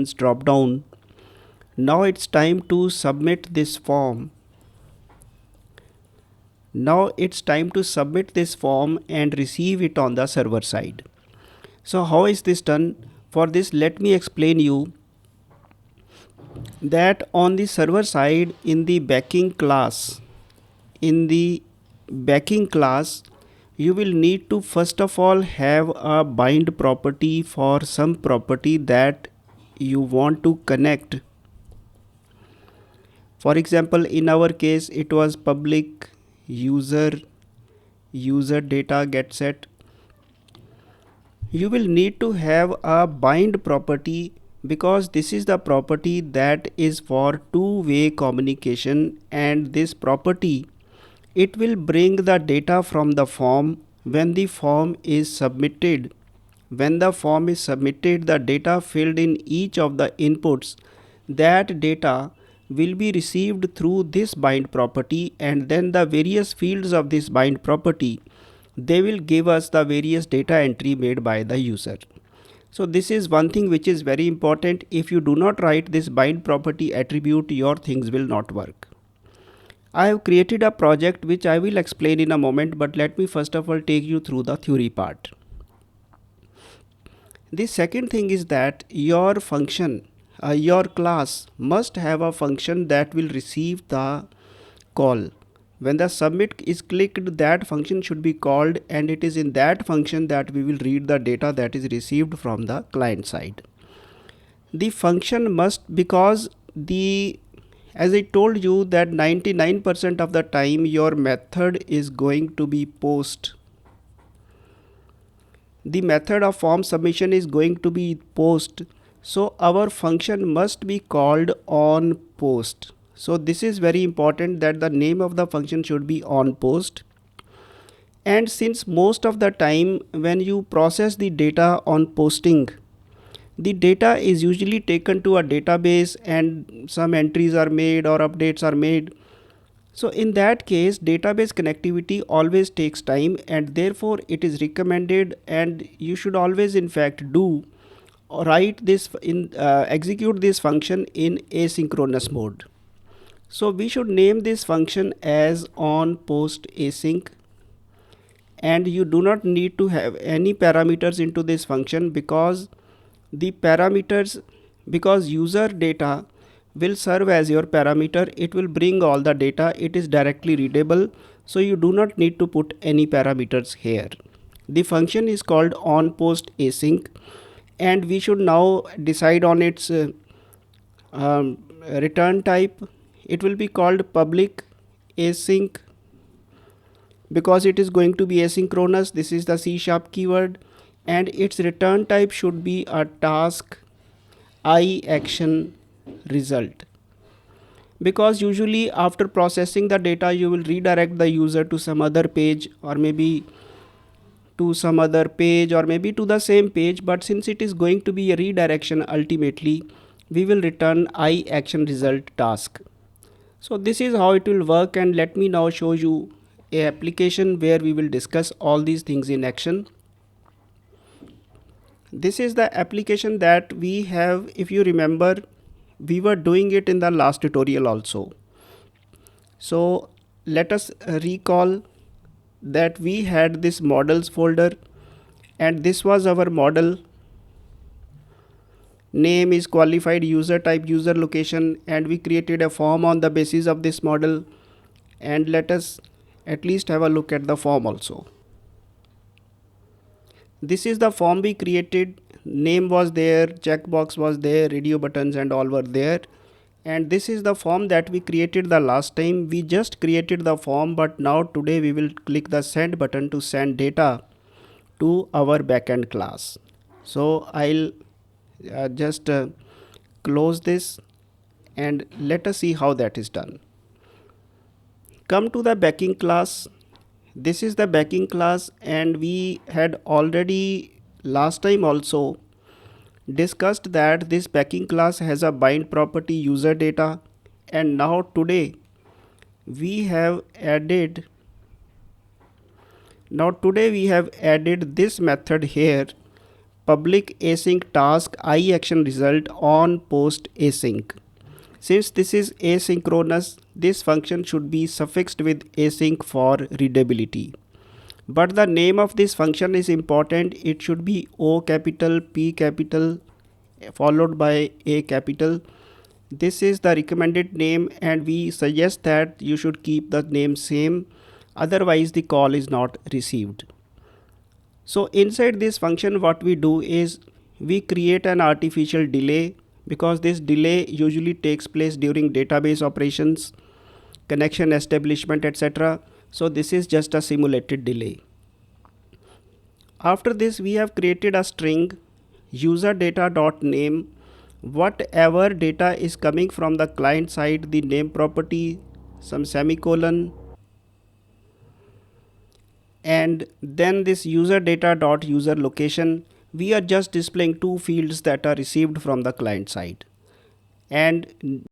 drop down. Now it's time to submit this form. Now it's time to submit this form and receive it on the server side. So how is this done? For this, let me explain you that on the server side in the backing class, you will need to first of all have a bind property for some property that you want to connect. For example, in our case it was public user data get set. You will need to have a bind property because this is the property that is for two-way communication, and this property, it will bring the data from the form when the form is submitted. When the form is submitted, the data filled in each of the inputs, that data will be received through this bind property, and then the various fields of this bind property, they will give us the various data entry made by the user. So this is one thing which is very important. If you do not write this bind property attribute, your things will not work. I have created a project which I will explain in a moment, but let me first of all take you through the theory part. The second thing is that your function, your class must have a function that will receive the call. When the submit is clicked, that function should be called, and it is in that function that we will read the data that is received from the client side. The function must, because as I told you that 99% of the time your method is going to be post. The method of form submission is going to be post. So our function must be called on post. So this is very important that the name of the function should be on post. And since most of the time when you process the data on posting, the data is usually taken to a database and some entries are made or updates are made. So in that case, database connectivity always takes time, and therefore it is recommended, and you should always in fact execute this function in asynchronous mode. So we should name this function as on post async, and you do not need to have any parameters into this function because user data will serve as your parameter. It will bring all the data, it is directly readable, so you do not need to put any parameters here. The function is called on post async, and we should now decide on its return type. It will be called public async because it is going to be asynchronous. This is the C# keyword, and its return type should be a task I action result, because usually after processing the data you will redirect the user to some other page, or maybe to some other page, or maybe to the same page, but since it is going to be a redirection, ultimately we will return I action result task. So this is how it will work, and let me now show you a application where we will discuss all these things in action. This is the application that we have. If you remember, we were doing it in the last tutorial also. So let us recall that we had this models folder, and this was our model. Name is qualified, user type user location, and we created a form on the basis of this model. And let us at least have a look at the form also. This is the form we created. Name was there, checkbox was there, radio buttons and all were there. And this is the form that we created the last time. We just created the form, but now today we will click the send button to send data to our backend class. So I'll just close this, and let us see how that is done. Come to the backing class. This is the backing class, and we had already last time also discussed that this backing class has a bind property user data, and now today we have added this method here, public async task I action result on post async. Since this is asynchronous, this function should be suffixed with async for readability. But the name of this function is important. It should be O capital, P capital, followed by A capital. This is the recommended name, and we suggest that you should keep the name same, otherwise the call is not received. So inside this function, what we do is we create an artificial delay, because this delay usually takes place during database operations, connection establishment, etc. So this is just a simulated delay. After this, we have created a string user data dot name. Whatever data is coming from the client side, the name property, some semicolon, and then this user data dot user location. We are just displaying two fields that are received from the client side. And